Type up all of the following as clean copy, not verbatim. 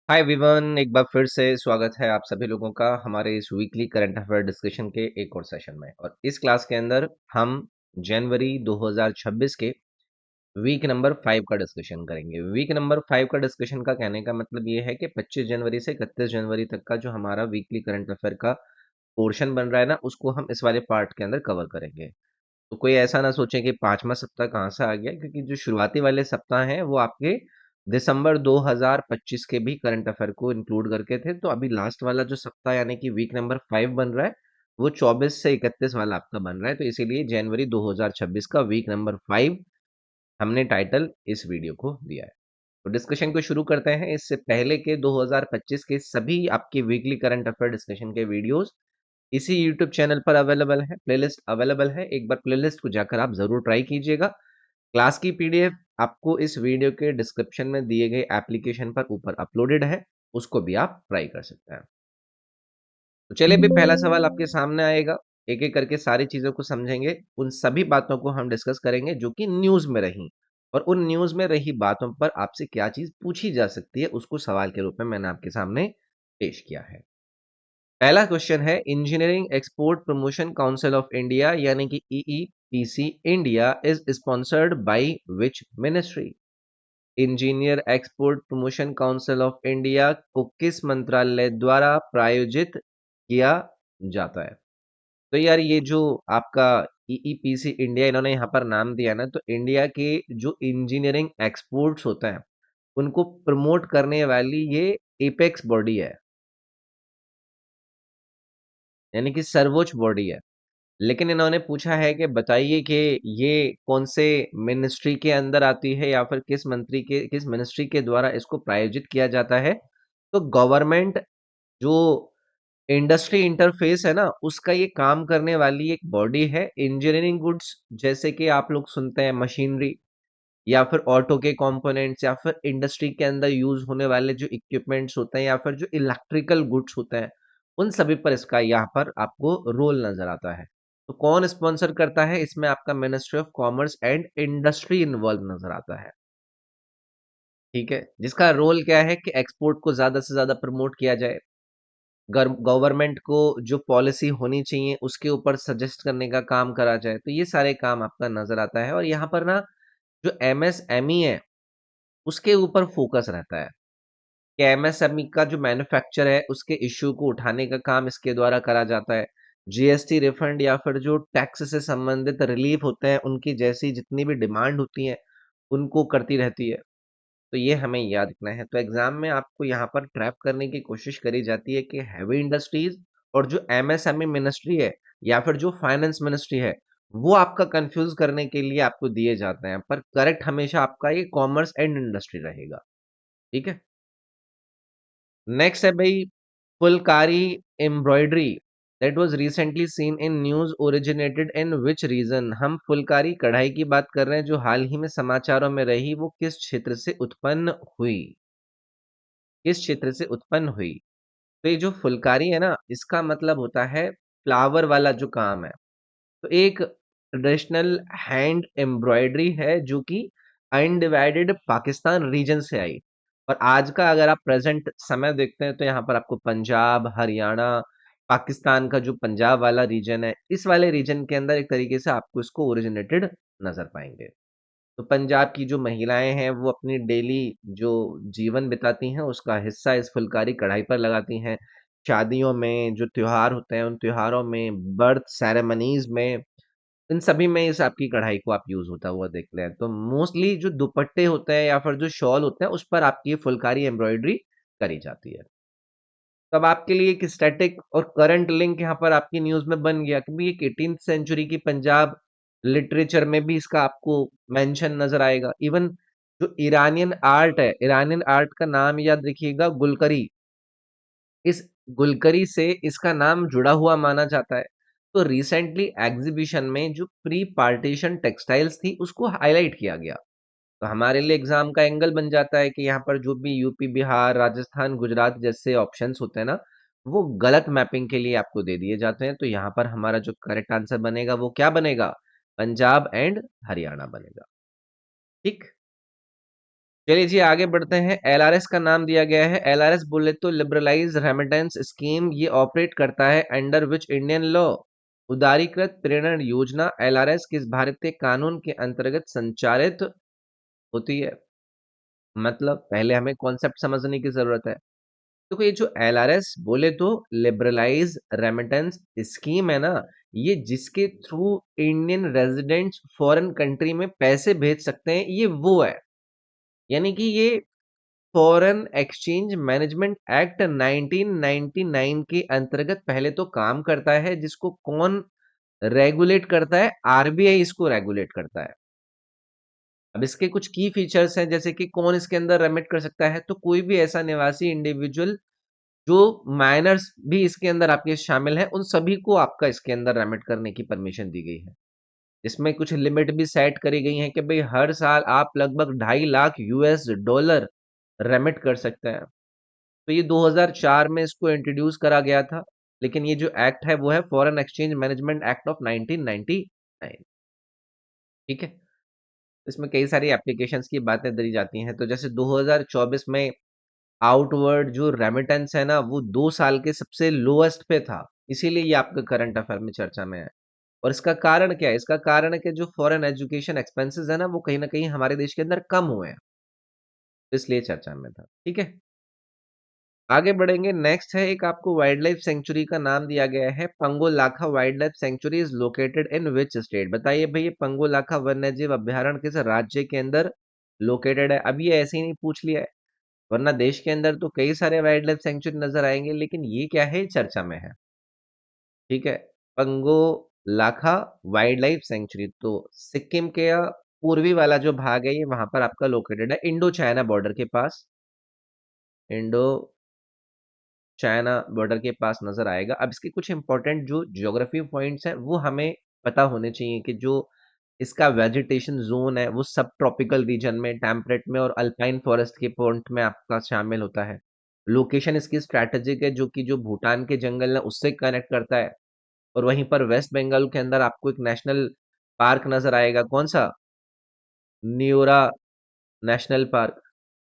Hi everyone, एक बार फिर से स्वागत है आप सभी लोगों का हमारे इस वीकली करंट अफेयर डिस्कशन के एक और सेशन में। और इस क्लास के अंदर हम जनवरी 2026 के वीक नंबर 5 का डिस्कशन करेंगे। वीक नंबर 5 का डिस्कशन का कहने का मतलब ये है कि 25 जनवरी से 31 जनवरी तक का जो हमारा वीकली करंट अफेयर का पोर्शन बन रहा है ना, उसको हम इस वाले पार्ट के अंदर कवर करेंगे। तो कोई ऐसा ना सोचे कि पांचवा सप्ताह कहाँ से आ गया, क्योंकि जो शुरुआती वाले सप्ताह हैं वो आपके दिसंबर 2025 के भी करंट अफेयर को इंक्लूड करके थे। तो अभी लास्ट वाला जो सप्ताह यानी कि वीक नंबर 5 बन रहा है वो 24 से 31 वाला आपका बन रहा है। तो इसीलिए जनवरी 2026 का वीक नंबर 5 हमने टाइटल इस वीडियो को दिया है। तो डिस्कशन को शुरू करते हैं। इससे पहले के 2025 के सभी आपके वीकली करंट अफेयर डिस्कशन के वीडियोस इसी यूट्यूब चैनल पर अवेलेबल है, प्लेलिस्ट अवेलेबल है। एक बार प्लेलिस्ट को जाकर आप जरूर ट्राई कीजिएगा। क्लास की पीडीएफ आपको इस वीडियो के डिस्क्रिप्शन में दिए गए एप्लीकेशन पर ऊपर अपलोडेड है, उसको भी आप ट्राई कर सकते हैं। तो चलिए, अभी पहला सवाल आपके सामने आएगा। एक एक करके सारी चीजों को समझेंगे, उन सभी बातों को हम डिस्कस करेंगे जो कि न्यूज में रही, और उन न्यूज में रही बातों पर आपसे क्या चीज पूछी जा सकती है उसको सवाल के रूप में मैंने आपके सामने पेश किया है। पहला क्वेश्चन है, engineering export promotion council of India यानी कि EEPC India is sponsored by which ministry. Engineer export promotion council of India को किस मंत्रालय द्वारा प्रायोजित किया जाता है? तो यार, ये जो आपका ईईपीसी इंडिया इन्होंने यहाँ पर नाम दिया ना, तो इंडिया के जो इंजीनियरिंग एक्सपोर्ट्स होते हैं उनको प्रमोट करने वाली ये एपेक्स बॉडी है, यानी कि सर्वोच्च बॉडी है। लेकिन इन्होंने पूछा है कि बताइए कि ये कौन से मिनिस्ट्री के अंदर आती है या फिर किस मिनिस्ट्री के द्वारा इसको प्रायोजित किया जाता है। तो गवर्नमेंट जो इंडस्ट्री इंटरफेस है ना, उसका ये काम करने वाली एक बॉडी है। इंजीनियरिंग गुड्स जैसे कि आप लोग सुनते हैं मशीनरी या फिर ऑटो के कंपोनेंट्स या फिर इंडस्ट्री के अंदर यूज होने वाले जो इक्विपमेंट्स होते हैं या फिर जो इलेक्ट्रिकल गुड्स होते हैं, उन सभी पर इसका यहाँ पर आपको रोल नजर आता है। तो कौन स्पॉन्सर करता है इसमें? आपका ministry of commerce and industry involve नजर आता है। ठीक है, जिसका रोल क्या है कि एक्सपोर्ट को ज्यादा से ज्यादा प्रमोट किया जाए, गवर्नमेंट को जो पॉलिसी होनी चाहिए उसके ऊपर सजेस्ट करने का काम करा जाए। तो ये सारे काम आपका नजर आता है। और यहाँ पर ना जो एमएसएमई है उसके ऊपर फोकस रहता है कि एमएसएमई का जो मैन्युफैक्चर है उसके इश्यू को उठाने का काम इसके द्वारा करा जाता है। जीएसटी रिफंड या फिर जो टैक्स से संबंधित रिलीफ होते हैं उनकी जैसी जितनी भी डिमांड होती है उनको करती रहती है। तो ये हमें याद रखना है। तो एग्जाम में आपको यहाँ पर ट्रैप करने की कोशिश करी जाती है कि हैवी इंडस्ट्रीज और जो एमएसएमई मिनिस्ट्री है या फिर जो फाइनेंस मिनिस्ट्री है वो आपका कंफ्यूज करने के लिए आपको दिए जाते हैं, पर करेक्ट हमेशा आपका ये कॉमर्स एंड इंडस्ट्री रहेगा। ठीक है। नेक्स्ट है भाई, Phulkari embroidery that was recently seen in news originated in which region. हम फुलकारी कढ़ाई की बात कर रहे हैं जो हाल ही में समाचारों में रही, वो किस क्षेत्र से उत्पन्न हुई? किस क्षेत्र से उत्पन्न हुई? तो ये जो फुलकारी है ना, इसका मतलब होता है फ्लावर वाला जो काम है। तो एक ट्रेडिशनल हैंड एम्ब्रॉयडरी है जो कि अनडिवाइडेड पाकिस्तान रीजन से आई। और आज का अगर आप प्रेजेंट समय देखते हैं तो यहाँ पर आपको पंजाब, हरियाणा, पाकिस्तान का जो पंजाब वाला रीजन है, इस वाले रीजन के अंदर एक तरीके से आपको इसको ओरिजिनेटेड नजर पाएंगे। तो पंजाब की जो महिलाएं हैं वो अपनी डेली जो जीवन बिताती हैं उसका हिस्सा इस फुलकारी कढ़ाई पर लगाती हैं। शादियों में जो त्योहार होते हैं उन त्योहारों में, बर्थ सेरेमनीज में, इन सभी में इस आपकी कढ़ाई को आप यूज होता हुआ देख लें। तो मोस्टली जो दुपट्टे होते हैं या फिर जो शॉल होते हैं उस पर आपकी ये फुलकारी एम्ब्रॉयडरी करी जाती है। तब आपके लिए एक स्टैटिक और करंट लिंक यहाँ पर आपकी न्यूज में बन गया, क्योंकि एक 18th सेंचुरी की पंजाब लिटरेचर में भी इसका आपको मेंशन नजर आएगा। इवन जो ईरानियन आर्ट है, ईरानियन आर्ट का नाम याद रखिएगा, गुलकरी। इस गुलकरी से इसका नाम जुड़ा हुआ माना जाता है। तो रिसेंटली एग्जीबिशन में जो प्री पार्टीशन टेक्सटाइल्स थी उसको हाईलाइट किया गया। तो हमारे लिए एग्जाम का एंगल बन जाता है कि यहाँ पर जो भी यूपी, बिहार, राजस्थान, गुजरात जैसे ऑप्शंस होते हैं ना, वो गलत मैपिंग के लिए आपको दे दिए जाते हैं। तो यहाँ पर हमारा जो करेक्ट आंसर बनेगा वो क्या बनेगा? पंजाब एंड हरियाणा बनेगा। ठीक। चलिए जी आगे बढ़ते हैं। एलआरएस का नाम दिया गया है। एलआरएस बोले तो लिबरलाइज रेमिटेंस स्कीम, ये ऑपरेट करता है अंडर विच इंडियन लॉ। उदारीकृत प्रेरण योजना एलआरएस किस भारतीय कानून के अंतर्गत संचालित होती है? मतलब पहले हमें कॉन्सेप्ट समझने की जरूरत है। देखो ये जो एलआरएस बोले तो लिबरलाइज रेमिटेंस स्कीम है ना, ये जिसके through Indian residents foreign country में पैसे भेज सकते हैं, ये वो है। यानी कि ये फॉरेन एक्सचेंज मैनेजमेंट एक्ट 1999 के अंतर्गत पहले तो काम करता है, जिसको कौन रेगुलेट करता है? आरबीआई इसको रेगुलेट करता है। अब इसके कुछ की फीचर्स हैं, जैसे कि कौन इसके अंदर रेमिट कर सकता है, तो कोई भी ऐसा निवासी इंडिविजुअल जो माइनर्स भी इसके अंदर आपके शामिल हैं, उन सभी को आपका इसके अंदर रेमिट करने की परमिशन दी गई है। इसमें कुछ लिमिट भी सेट करी गई है कि भाई हर साल आप लगभग 2.5 लाख यूएस डॉलर रेमिट कर सकते हैं। तो ये 2004 में इसको इंट्रोड्यूस करा गया था, लेकिन ये जो एक्ट है वो है foreign exchange management act of 1999। ठीक है। इसमें कई सारी एप्लीकेशंस की बातें दरी जाती हैं, तो जैसे 2024 में आउटवर्ड जो रेमिटेंस है ना, वो 2 साल के सबसे लोएस्ट पे था, इसीलिए ये आपका करंट अफेयर में चर्चा में है। और इसका कारण क्या है? इसका कारण है कि जो फॉरेन एजुकेशन एक्सपेंसेस है ना, वो कहीं ना कहीं हमारे देश के अंदर कम हुए हैं, तो इसलिए चर्चा में था। ठीक है। आगे बढ़ेंगे। नेक्स्ट है एक आपको वाइल्ड लाइफ सेंचुरी का नाम दिया गया है। Pangolakha wild life sanctuary is located in which state? बताइए भाई, ये पंगोलाखा वन्यजीव अभ्यारण्य किस राज्य के अंदर लोकेटेड है? अब ये ऐसे ही नहीं पूछ लिया है, वरना देश के अंदर तो कई सारे वाइल्ड लाइफ सेंचुरी नजर आएंगे, लेकिन ये क्या है? चर्चा में है। ठीक है। पंगोलाखा वाइल्ड लाइफ सेंचुरी तो सिक्किम के पूर्वी वाला जो भाग है, ये वहां पर आपका लोकेटेड है, इंडो चाइना बॉर्डर के पास। इंडो चाइना बॉर्डर के पास नजर आएगा। अब इसके कुछ इंपॉर्टेंट जो ज्योग्राफी पॉइंट्स हैं वो हमें पता होने चाहिए, कि जो इसका वेजिटेशन जोन है वो सब ट्रॉपिकल रीजन में, टेम्परेट में और अल्पाइन फॉरेस्ट के पॉइंट में आपका शामिल होता है। लोकेशन इसकी स्ट्रैटेजिक है, जो कि जो भूटान के जंगल है उससे कनेक्ट करता है। और वहीं पर वेस्ट बंगाल के अंदर आपको एक नेशनल पार्क नजर आएगा, कौन सा? न्यूरा नेशनल पार्क,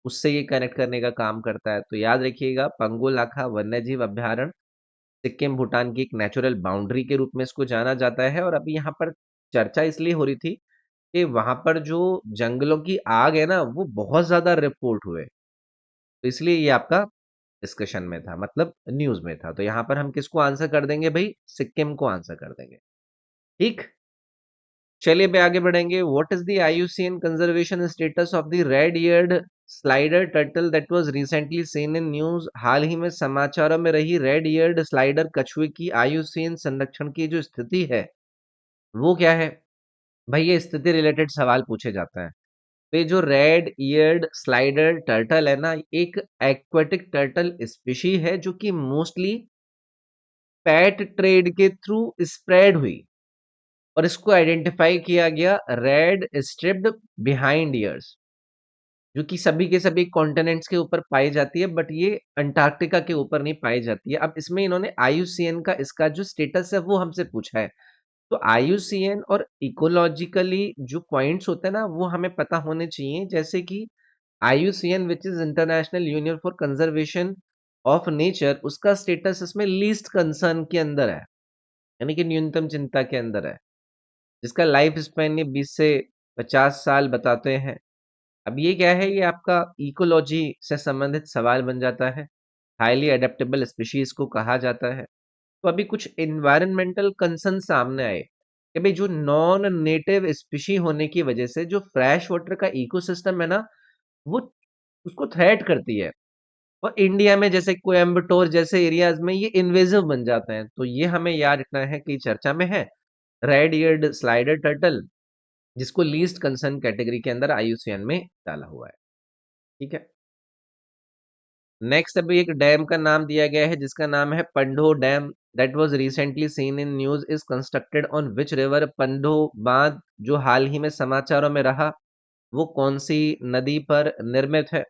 उससे ये कनेक्ट करने का काम करता है। तो याद रखिएगा, पंगोलाखा वन्यजीव अभ्यारण्य सिक्किम भूटान की एक नेचुरल बाउंड्री के रूप में इसको जाना जाता है। और अभी यहाँ पर चर्चा इसलिए हो रही थी कि वहां पर जो जंगलों की आग है ना, वो बहुत ज्यादा रिपोर्ट हुए, तो इसलिए ये आपका डिस्कशन में था, मतलब न्यूज में था। तो यहाँ पर हम किसको आंसर कर देंगे भाई? सिक्किम को आंसर कर देंगे। ठीक। चलिए भाई आगे बढ़ेंगे। What is the IUCN conservation status of the red eared slider turtle that was recently seen in news? हाल ही में समाचारों में रही रेड ईयर्ड स्लाइडर कछुए की आईयूसीएन संरक्षण की जो स्थिति है वो क्या है? भाई ये स्थिति रिलेटेड सवाल पूछे जाते हैं। तो ये जो रेड ईयर्ड स्लाइडर टर्टल है ना, एक एक्वेटिक टर्टल स्पीशी है, जो कि मोस्टली पैट ट्रेड के थ्रू स्प्रेड हुई। और इसको आइडेंटिफाई किया गया रेड स्ट्रिप्ड बिहाइंड ईयर्स, जो कि सभी के सभी कॉन्टिनेंट्स के ऊपर पाई जाती है, बट ये अंटार्कटिका के ऊपर नहीं पाई जाती है। अब इसमें इन्होंने आईयूसीएन का इसका जो स्टेटस है वो हमसे पूछा है। तो आईयूसीएन और इकोलॉजिकली जो पॉइंट्स होते हैं ना, वो हमें पता होने चाहिए। जैसे कि IUCN which is international union for conservation of nature, उसका स्टेटस इसमें लीस्ट कंसर्न के अंदर है, यानी कि न्यूनतम चिंता के अंदर है, जिसका लाइफ स्पैन ये 20 से 50 साल बताते हैं। अब ये क्या है? ये आपका इकोलॉजी से संबंधित सवाल बन जाता है। हाईली अडेप्टेबल स्पीशीज को कहा जाता है। तो अभी कुछ एनवायरमेंटल कंसर्न सामने आए कि भाई जो नॉन नेटिव स्पीशी होने की वजह से जो फ्रेश वाटर का इकोसिस्टम है ना, वो उसको थ्रेट करती है। और इंडिया में जैसे कोयम्बटोर जैसे एरियाज में ये इन्वेजिव बन जाते हैं। तो ये हमें याद रखना है कि चर्चा में है रेड ईयर्ड स्लाइडर टर्टल, जिसको लीस्ट कंसर्न कैटेगरी के अंदर आईयूसीएन में डाला हुआ है। ठीक है। नेक्स्ट अभी एक डैम का नाम दिया गया है, जिसका नाम है Pando dam, that was recently seen in news, is constructed on which river? Pando बांध जो हाल ही में समाचारों में रहा, वो कौन सी नदी पर निर्मित है?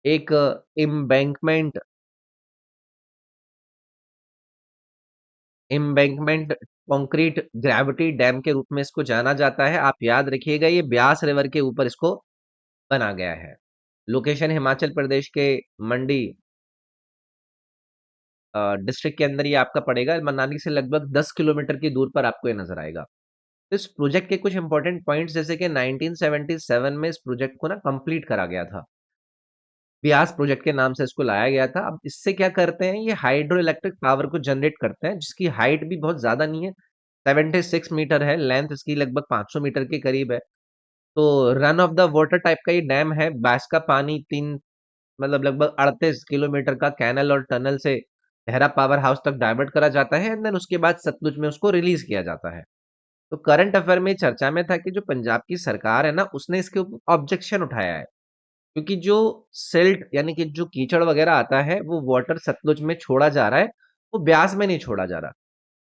एक embankment, embankment concrete gravity dam के रूप में इसको जाना जाता है। आप याद रखिएगा, ये ब्यास रिवर के ऊपर इसको बना गया है। लोकेशन हिमाचल प्रदेश के मंडी डिस्ट्रिक्ट के अंदर ये आपका पड़ेगा। मनाली से लगभग 10 किलोमीटर की दूर पर आपको ये नज़र आएगा। तो इस प्रोजेक्ट के कुछ इंपॉर्टेंट पॉइंट्स जैसे कि 1977 में इस प्रोजेक्ट को ना कंप्लीट करा गया था। ब्यास प्रोजेक्ट के नाम से इसको लाया गया था। अब इससे क्या करते हैं, ये हाइड्रो इलेक्ट्रिक पावर को जनरेट करते हैं, जिसकी हाइट भी बहुत ज़्यादा नहीं है, 76 मीटर है, लेंथ इसकी लगभग 500 मीटर के करीब है। तो run of the water type का ये डैम है। बारिश का पानी 3 मतलब लगभग 38 किलोमीटर का कैनल और टनल से देहरा पावर हाउस तक डाइवर्ट करा जाता है एंड देन उसके बाद सतलुज में उसको रिलीज किया जाता है। तो करंट अफेयर में चर्चा में था कि जो पंजाब की सरकार है ना, उसने इसके ऊपर ऑब्जेक्शन उठाया है, क्योंकि जो सिल्ट यानी कि जो कीचड़ वगैरह आता है वो वाटर सतलुज में छोड़ा जा रहा है, वो ब्यास में नहीं छोड़ा जा रहा।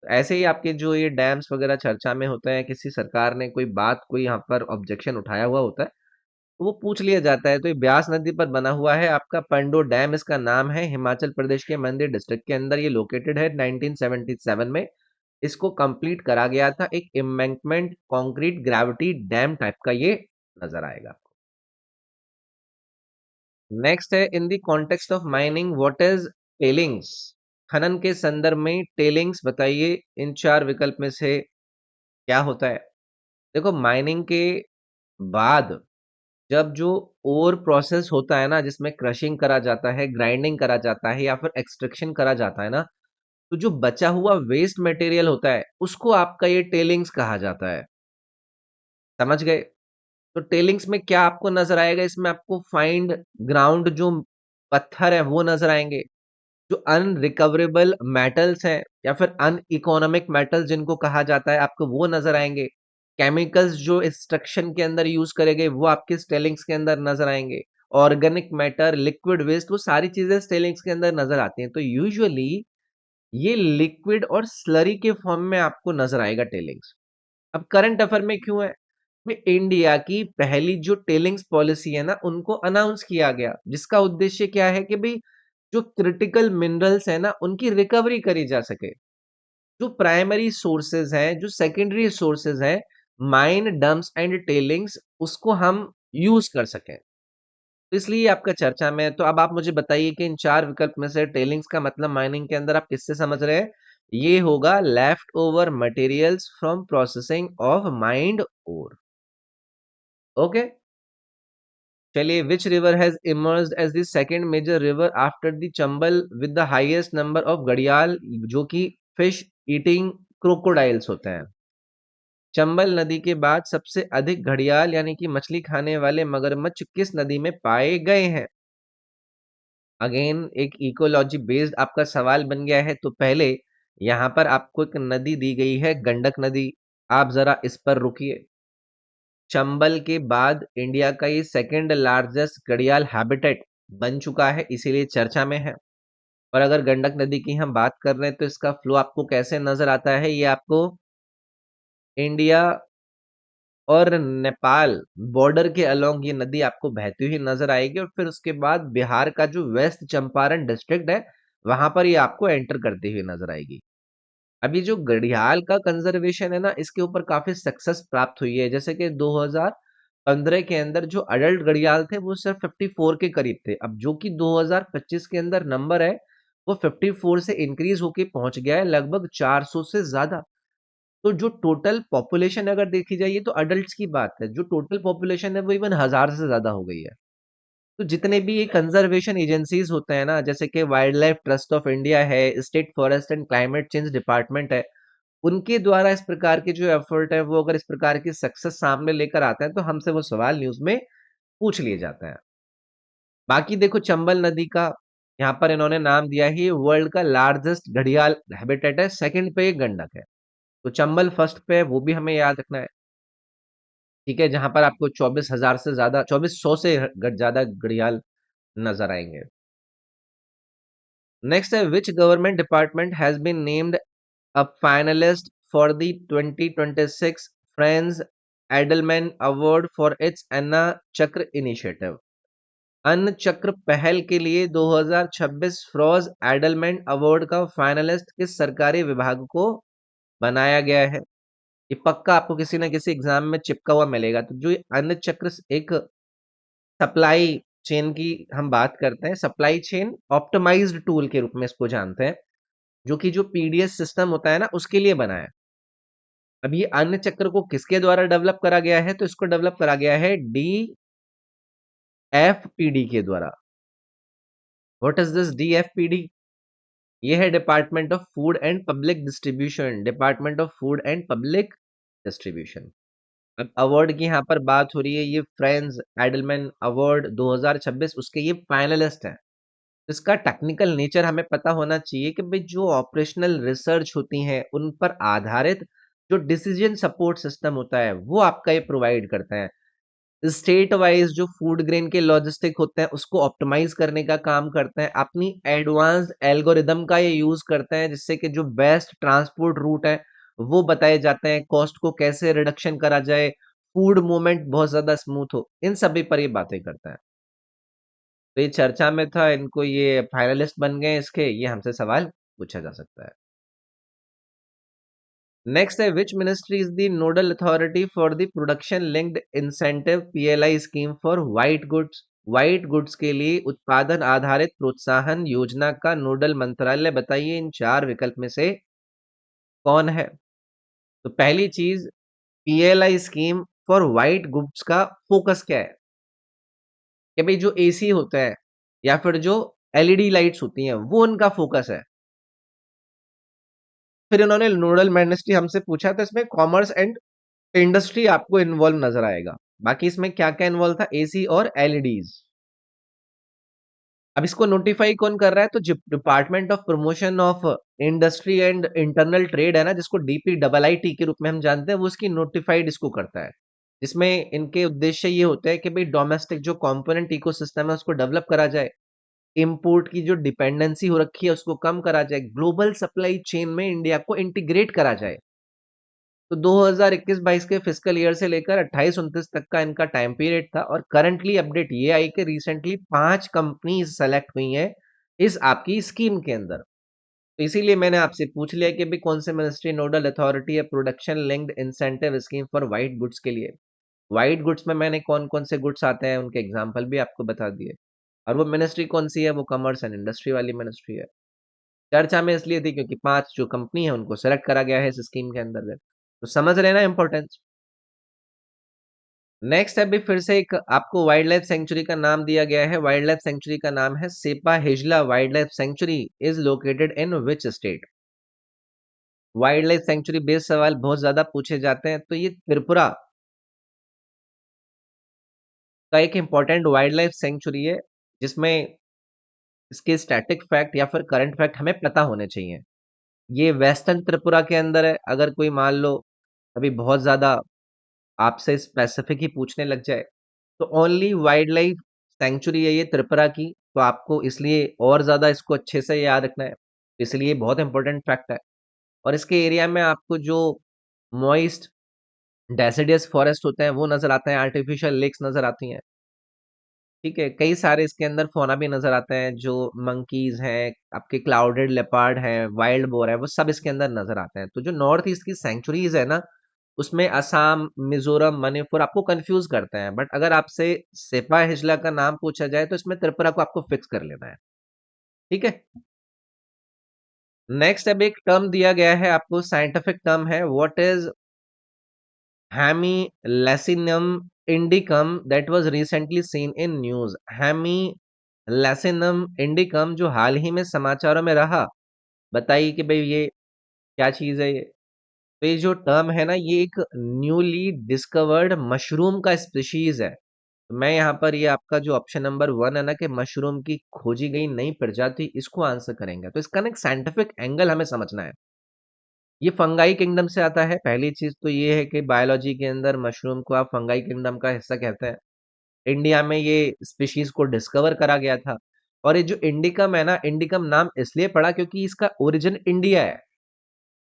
तो ऐसे ही आपके जो ये डैम्स वगैरह चर्चा में होते हैं, किसी सरकार ने कोई बात कोई यहाँ पर ऑब्जेक्शन उठाया हुआ होता है, तो वो पूछ लिया जाता है। तो ये ब्यास नदी पर बना हुआ है आपका पंडो डैम, इसका नाम है। हिमाचल प्रदेश के मंडी डिस्ट्रिक्ट के अंदर ये लोकेटेड है। 1977 में इसको कंप्लीट करा गया था। एक embankment concrete gravity dam type का ये नजर आएगा। नेक्स्ट है, in the context of mining what is tellings. खनन के संदर्भ में टेलिंग्स बताइए, इन चार विकल्प में से क्या होता है। देखो, माइनिंग के बाद जब जो ओर प्रोसेस होता है ना, जिसमें क्रशिंग करा जाता है, ग्राइंडिंग करा जाता है या फिर एक्सट्रैक्शन करा जाता है ना, तो जो बचा हुआ वेस्ट मटेरियल होता है उसको आपका ये टेलिंग्स कहा जाता है। समझ गए। तो टेलिंग्स में क्या आपको नजर आएगा, इसमें आपको फाइंड ग्राउंड जो पत्थर है वो नजर आएंगे, जो अनरिकवरेबल मेटल्स हैं या फिर अनइकोनॉमिक मेटल्स जिनको कहा जाता है, आपको वो नजर आएंगे। केमिकल्स जो एक्सट्रैक्शन के अंदर यूज करे गए वो आपके स्टेलिंग्स के अंदर नजर आएंगे। ऑर्गेनिक मैटर, लिक्विड वेस्ट, वो सारी चीजें स्टेलिंग्स के अंदर नजर आती हैं। तो यूजुअली ये लिक्विड और स्लरी के फॉर्म में आपको नजर आएगा टेलिंग्स। अब करंट अफेयर में क्यों है, में इंडिया की पहली जो टेलिंग्स पॉलिसी है ना, उनको अनाउंस किया गया, जिसका उद्देश्य क्या है कि भाई जो क्रिटिकल मिनरल्स है ना उनकी रिकवरी करी जा सके। जो प्राइमरी सोर्सेज हैं, जो सेकेंडरी सोर्सेज हैं, माइन डंप्स एंड टेलिंग्स, उसको हम यूज कर सकें। तो इसलिए आपका चर्चा में है। तो अब आप मुझे बताइए कि इन चार विकल्प में से टेलिंग्स का मतलब माइनिंग के अंदर आप किससे समझ रहे हैं। ये होगा left over materials from processing of mine ore. Okay. चलिए, which river has emerged as the second major river after the Chambal with the highest number of घड़ियाल, जो कि फिश ईटिंग क्रोकोडाइल्स होते हैं। चंबल नदी के बाद सबसे अधिक घड़ियाल यानी कि मछली खाने वाले मगरमच्छ किस नदी में पाए गए हैं। अगेन एक इकोलॉजी बेस्ड आपका सवाल बन गया है। तो पहले यहां पर आपको एक नदी दी गई है, गंडक नदी। आप जरा इस पर रुकिए। चंबल के बाद इंडिया का ये सेकंड लार्जेस्ट घड़ियाल हैबिटेट बन चुका है, इसीलिए चर्चा में है। और अगर गंडक नदी की हम बात कर रहे हैं तो इसका फ्लो आपको कैसे नजर आता है, ये आपको इंडिया और नेपाल बॉर्डर के अलोंग ये नदी आपको बहती हुई नजर आएगी। और फिर उसके बाद बिहार का जो वेस्ट चंपारण डिस्ट्रिक्ट है, वहां पर ये आपको एंटर करती हुई नजर आएगी। अभी जो घड़ियाल का कंजर्वेशन है ना, इसके ऊपर काफी सक्सेस प्राप्त हुई है। जैसे कि 2015 के अंदर जो अडल्ट घड़ियाल थे वो सिर्फ 54 के करीब थे। अब जो कि 2025 के अंदर नंबर है वो 54 से इंक्रीज होके पहुंच गया है लगभग 400 से ज्यादा। तो जो टोटल पॉपुलेशन अगर देखी जाए, ये तो अडल्ट्स की बात है, जो टोटल पॉपुलेशन है वो इवन 1000 से ज्यादा हो गई है। तो जितने भी ये कंजर्वेशन एजेंसीज होते हैं ना, जैसे कि wildlife trust of India है, state forest and climate change department है, उनके द्वारा इस प्रकार के जो एफर्ट है वो अगर इस प्रकार की सक्सेस सामने लेकर आते हैं तो हमसे वो सवाल न्यूज में पूछ लिए जाते हैं। बाकी देखो, चंबल नदी का यहाँ पर इन्होंने नाम दिया है, वर्ल्ड का लार्जेस्ट घड़ियाल हैबिटेट है। सेकंड पे ये गंडक है। तो चंबल फर्स्ट पे है, वो भी हमें याद रखना है। ठीक है, जहां पर आपको 24,000 से ज्यादा, 2400 से ज्यादा घड़ियाल नजर आएंगे। नेक्स्ट है, which government department has been named a finalist for the 2026 Franz Edelman award for its Anna Chakra initiative. Anna Chakra पहल के लिए 2026 फ्रॉज एडलमैन अवार्ड का फाइनलिस्ट किस सरकारी विभाग को बनाया गया है। ये पक्का आपको किसी ना किसी एग्जाम में चिपका हुआ मिलेगा। तो जो ये अन्न चक्र एक सप्लाई चेन की हम बात करते हैं, सप्लाई चेन ऑप्टिमाइज्ड टूल के रूप में इसको जानते हैं, जो कि जो पीडीएस सिस्टम होता है ना, उसके लिए बना है। अब ये अन्य चक्र को किसके द्वारा डेवलप करा गया है? तो इसको डेवलप करा गया है डीएफपीडी के द्वारा। What is this DFPD? ये है department of food and public distribution, department of food and public distribution. अब अवार्ड की यहाँ पर बात हो रही है, ये फ्रेंड्स एडलमैन अवार्ड 2026 उसके ये फाइनलिस्ट हैं। इसका टेक्निकल नेचर हमें पता होना चाहिए कि भाई जो ऑपरेशनल रिसर्च होती हैं उन पर आधारित जो डिसीजन सपोर्ट सिस्टम होता है वो आपका ये प्रोवाइड करते हैं। स्टेट वाइज जो फूड ग्रेन के लॉजिस्टिक होते हैं उसको ऑप्टिमाइज करने का काम करते हैं, अपनी एडवांस एल्गोरिदम का ये यूज करते हैं जिससे कि जो बेस्ट ट्रांसपोर्ट रूट है वो बताए जाते हैं, कॉस्ट को कैसे रिडक्शन करा जाए, फूड मूवमेंट बहुत ज्यादा स्मूथ हो, इन सभी पर ये बातें करता है। तो ये चर्चा में था, इनको ये फाइनलिस्ट बन गए इसके, ये हमसे सवाल पूछा जा सकता है। नेक्स्ट है, which ministry is the nodal authority for the production linked incentive PLI scheme for white goods? White goods के लिए उत्पादन आधारित प्रोत्साहन योजना का नोडल मंत्रालय बताइए, इन चार विकल्प में से कौन है? तो पहली चीज, PLI scheme for white goods का फोकस क्या है? कि भाई जो एसी होता है या फिर जो एलईडी लाइट्स होती हैं वो उनका फोकस है। फिर इन्होंने नोडल मिनिस्ट्री हमसे पूछा, तो इसमें कॉमर्स एंड इंडस्ट्री आपको इन्वॉल्व नजर आएगा। बाकी इसमें क्या क्या इन्वॉल्व था? एसी और एलईडीज। अब इसको नोटिफाई कौन कर रहा है? तो department of promotion of industry and internal trade है ना, जिसको डीपीआईआईटी के रूप में हम जानते हैं, वो इसकी नोटिफाइड इसको करता है। जिसमें इनके उद्देश्य ये होते हैं कि भाई डोमेस्टिक जो कंपोनेंट इकोसिस्टम है उसको डेवलप करा जाए, इंपोर्ट की जो डिपेंडेंसी हो रखी है उसको कम करा जाए, ग्लोबल सप्लाई चेन में इंडिया को इंटीग्रेट करा जाए। तो 2021-22 के फिस्कल ईयर से लेकर 28-29 तक का इनका टाइम पीरियड था, और करंटली अपडेट ये आई कि रिसेंटली 5 कंपनीज सेलेक्ट हुई हैं इस आपकी स्कीम के अंदर। तो इसीलिए मैंने आपसे पूछ लिया कि भाई कौन से मिनिस्ट्री नोडल अथॉरिटी है production linked incentive scheme for white goods के लिए। व्हाइट गुड्स में मैंने कौन कौन से गुड्स आते हैं उनके एग्जाम्पल भी आपको बता दिए। और वो मिनिस्ट्री कौन सी है? वो कॉमर्स एंड इंडस्ट्री वाली मिनिस्ट्री है। चर्चा में इसलिए थी क्योंकि 5 जो कंपनी है उनको सेलेक्ट करा गया है इस स्कीम के अंदर। तो समझ रहे हैं ना इंपॉर्टेंस। नेक्स्ट है भी फिर से एक आपको वाइल्ड लाइफ सेंचुरी का नाम दिया गया है। वाइल्ड लाइफ सेंचुरी का नाम है Sepahijala wild life sanctuary, is located in which state? Wild life sanctuary based सवाल बहुत ज्यादा पूछे जाते हैं, तो ये त्रिपुरा का एक इंपॉर्टेंट वाइल्ड लाइफ सेंचुरी है, जिसमें इसके स्टैटिक फैक्ट या फिर करंट फैक्ट हमें पता होने चाहिए। ये वेस्टर्न त्रिपुरा के अंदर है। अगर कोई मान लो अभी बहुत ज्यादा आपसे स्पेसिफिक ही पूछने लग जाए, तो ओनली वाइल्ड लाइफ सेंचुरी है ये त्रिपुरा की, तो आपको इसलिए और ज्यादा इसको अच्छे से याद रखना है, इसलिए बहुत इंपॉर्टेंट फैक्ट है। और इसके एरिया में आपको जो मॉइस्ट डेसिडियस फॉरेस्ट होते हैं वो नजर आते हैं, आर्टिफिशियल लेक्स नजर आती हैं। ठीक है, कई सारे इसके अंदर फौना भी नजर आते हैं, जो मंकीज हैं, आपके क्लाउडेड लेपर्ड हैं, वाइल्ड बोर है, वो सब इसके अंदर नजर आते हैं। तो जो नॉर्थ ईस्ट की सेंचुरीज है ना, उसमें असम, मिजोरम, मणिपुर आपको कंफ्यूज करते हैं, बट अगर आपसे सेपा हिजला का नाम पूछा जाए तो इसमें त्रिपुरा को आपको फिक्स कर लेना है। ठीक है। नेक्स्ट अब एक टर्म दिया गया है आपको, साइंटिफिक टर्म है, what is Hemilecanium indicum that was recently seen in news? Hemilecanium indicum जो हाल ही में समाचारों में रहा, बताइए कि भाई ये क्या चीज है ये? तो ये जो टर्म है ना, ये एक न्यूली डिस्कवर्ड मशरूम का स्पीशीज है। तो मैं यहाँ पर ये आपका जो ऑप्शन नंबर 1 है ना कि मशरूम की खोजी गई नई प्रजाति, इसको आंसर करेंगे। तो इसका ना एक साइंटिफिक एंगल हमें समझना है। ये फंगाई किंगडम से आता है। पहली चीज तो ये है कि बायोलॉजी के अंदर मशरूम को आप फंगाई किंगडम का हिस्सा कहते हैं। इंडिया में ये स्पीशीज को डिस्कवर करा गया था। और ये जो इंडिकम है ना, इंडिकम नाम इसलिए पड़ा क्योंकि इसका ओरिजिन इंडिया है।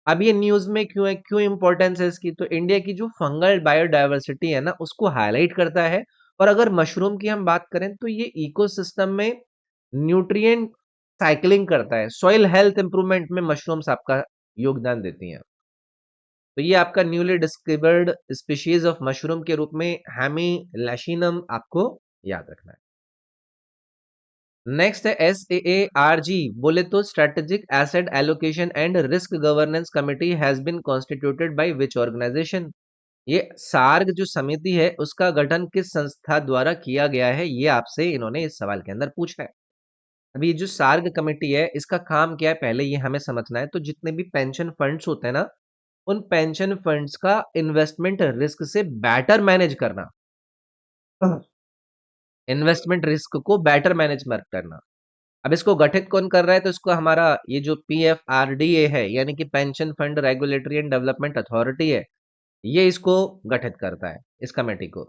अब ये न्यूज में क्यों है, क्यों इंपॉर्टेंस है इसकी? तो इंडिया की जो फंगल बायोडायवर्सिटी है ना उसको हाईलाइट करता है। और अगर मशरूम की हम बात करें तो ये इकोसिस्टम में न्यूट्रिएंट साइकिलिंग करता है, सॉइल हेल्थ इंप्रूवमेंट में मशरूम्स आपका योगदान देती हैं। तो ये आपका newly discovered species of mushroom के रूप में हेमी लैशिनम आपको याद रखना है। नेक्स्ट है SAARG, बोले तो strategic asset allocation and risk governance committee has been constituted by which organisation. ये सार्ग जो समिति है उसका गठन किस संस्था द्वारा किया गया है, ये आपसे इन्होंने इस सवाल के अंदर पूछा है। अभी ये जो सार्ग कमेटी है इसका काम क्या है पहले ये हमें समझना है। तो जितने भी पेंशन फंड्स होते हैं ना, उन पेंशन फंड्स का इन्वेस्टमेंट रिस्क से बेटर मैनेज करना, इन्वेस्टमेंट रिस्क को बेटर मैनेजमेंट करना। अब इसको गठित कौन कर रहा है? तो इसको हमारा ये जो PFRDA है, यानी कि pension fund regulatory and development authority है, ये इसको गठित करता है, इस कमेटी को।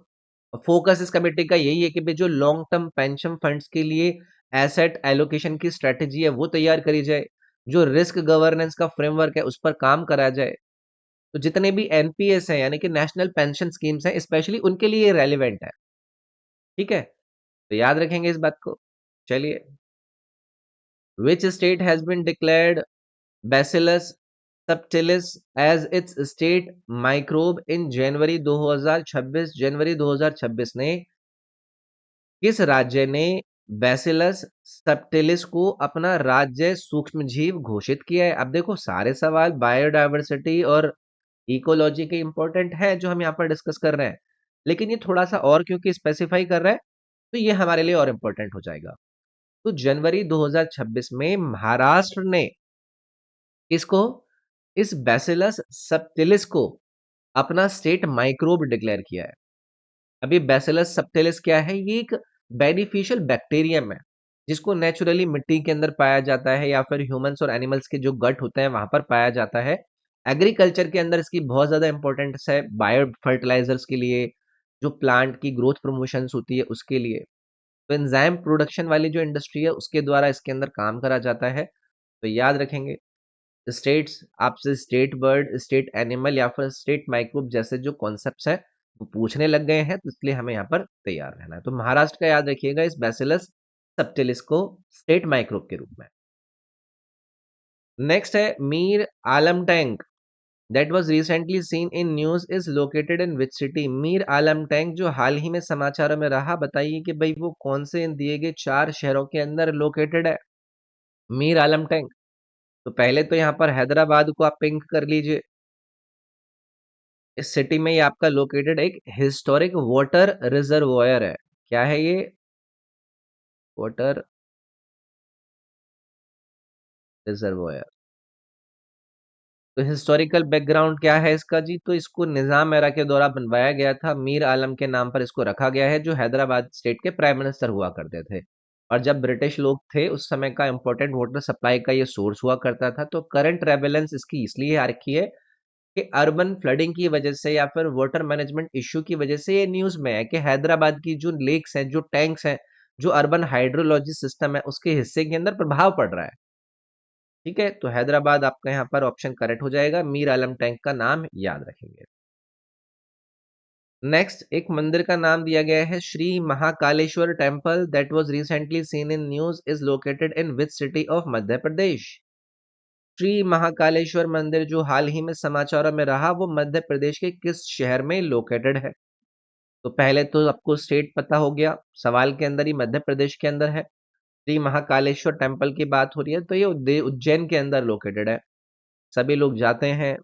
फोकस इस कमेटी का यही है कि भाई जो लॉन्ग टर्म पेंशन फंड्स के लिए एसेट एलोकेशन की स्ट्रेटेजी है वो तैयार करी जाए, जो रिस्क गवर्नेंस का फ्रेमवर्क है उस पर काम करा जाए। तो जितने भी NPS हैं यानी कि नेशनल पेंशन स्कीम्स हैं, स्पेशली उनके लिए रेलिवेंट है। ठीक है, तो याद रखेंगे इस बात को। चलिए, which state has been declared Bacillus subtilis as its state microbe in January 2026। जनवरी 2026 ने किस राज्य ने बैसिलस सबटिलिस को अपना राज्य सूक्ष्मजीव घोषित किया है? अब देखो सारे सवाल बायोडायवर्सिटी और इकोलॉजी के इंपॉर्टेंट है जो हम यहाँ पर डिस्कस कर रहे हैं, लेकिन ये थोड़ा सा और क्योंकि स्पेसिफाई कर रहा है तो ये हमारे लिए और इंपॉर्टेंट हो जाएगा। तो जनवरी 2026 में महाराष्ट्र ने इसको, इस बैसिलस सबटिलिस को अपना स्टेट माइक्रोब डिक्लेयर किया है। अभी बैसिलस सबटिलिस क्या है? ये एक बेनिफिशियल बैक्टीरियम है जिसको नेचुरली मिट्टी के अंदर पाया जाता है या फिर ह्यूमंस और एनिमल्स के जो गट होते हैं वहां पर पाया जाता है। एग्रीकल्चर के अंदर इसकी बहुत ज्यादा इंपॉर्टेंस है, बायो फर्टिलाइजर्स के लिए, जो प्लांट की ग्रोथ प्रमोशंस होती है उसके लिए। तो एंजाइम प्रोडक्शन वाली जो इंडस्ट्री है उसके द्वारा इसके अंदर काम करा जाता है। तो याद रखेंगे, स्टेट्स आपसे स्टेट बर्ड, स्टेट एनिमल या फिर स्टेट माइक्रोब जैसे जो कॉन्सेप्ट्स हैं वो पूछने लग गए हैं, तो इसलिए हमें यहाँ पर तैयार रहना है। तो महाराष्ट्र का याद रखिएगा इस बैसिलस सबटिलिस को स्टेट माइक्रोब के रूप में। नेक्स्ट है Mir Alam tank that was recently seen in news is located in which city. Mir Alam tank जो हाल ही में समाचारों में रहा, बताइए कि भाई वो कौन से इन दिए गए 4 शहरों के अंदर लोकेटेड है मीर आलम टैंक? तो पहले तो यहाँ पर हैदराबाद को आप पिंक कर लीजिए। इस सिटी में ये आपका लोकेटेड एक हिस्टोरिक वाटर रिजर्वोयर है। क्या है ये? Water reservoir. तो हिस्टोरिकल बैकग्राउंड क्या है इसका जी? तो इसको निजाम एरा के दौरान बनवाया गया था, मीर आलम के नाम पर इसको रखा गया है, जो हैदराबाद स्टेट के प्राइम मिनिस्टर हुआ करते थे। और जब ब्रिटिश लोग थे उस समय का इंपॉर्टेंट वाटर सप्लाई का ये सोर्स हुआ करता था। तो करंट रेवेलेंस इसकी इसलिए आ रखी है कि अर्बन फ्लडिंग की वजह से या फिर वाटर मैनेजमेंट इश्यू की वजह से ये न्यूज में है कि हैदराबाद की जो लेक्स हैं, जो टैंक्स हैं, जो अर्बन हाइड्रोलॉजी सिस्टम है उसके हिस्से के अंदर प्रभाव पड़ रहा है। ठीक है, तो हैदराबाद आपका यहाँ पर ऑप्शन करेक्ट हो जाएगा, मीर आलम टैंक का नाम याद रखेंगे। नेक्स्ट एक मंदिर का नाम दिया गया है Shri Mahakaleshwar temple that was recently seen in news is located in which city of Madhya Pradesh. Shri Mahakaleshwar मंदिर जो हाल ही में समाचारों में रहा वो मध्य प्रदेश के किस शहर में लोकेटेड है? तो पहले तो आपको स्टेट पता हो गया, सवाल के अंदर ही मध्य प्रदेश के अंदर है। श्री महाकालेश्वर टेम्पल की बात हो रही है तो ये उज्जैन के अंदर लोकेटेड है। सभी लोग जाते हैं।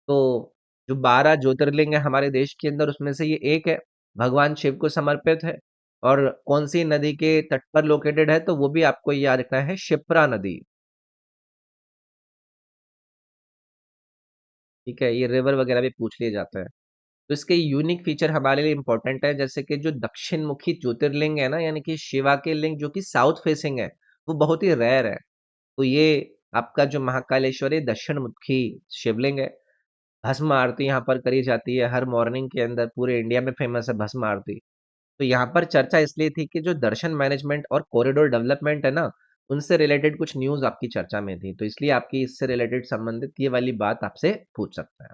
तो जो 12 ज्योतिर्लिंग है हमारे देश के अंदर उसमें से ये एक है, भगवान शिव को समर्पित है। और कौन सी नदी के तट पर लोकेटेड है? तो वो भी आपको याद रखना है, शिप्रा नदी। ठीक है, ये रिवर वगैरह भी पूछ लिए जाते हैं। तो इसके यूनिक फीचर हमारे लिए इंपॉर्टेंट है, जैसे कि जो दक्षिण मुखी ज्योतिर्लिंग है ना, यानी कि शिवा के लिंग जो कि साउथ फेसिंग है, वो बहुत ही रेयर है। तो ये आपका जो महाकालेश्वरी दक्षिण मुखी शिवलिंग है। भस्म आरती यहाँ पर करी जाती है हर मॉर्निंग के अंदर, पूरे इंडिया में फेमस है भस्म आरती। तो यहाँ पर चर्चा इसलिए थी कि जो दर्शन मैनेजमेंट और कॉरिडोर डेवलपमेंट है ना, उनसे रिलेटेड कुछ न्यूज आपकी चर्चा में थी, तो इसलिए आपकी इससे रिलेटेड संबंधित ये वाली बात आपसे पूछ सकता है।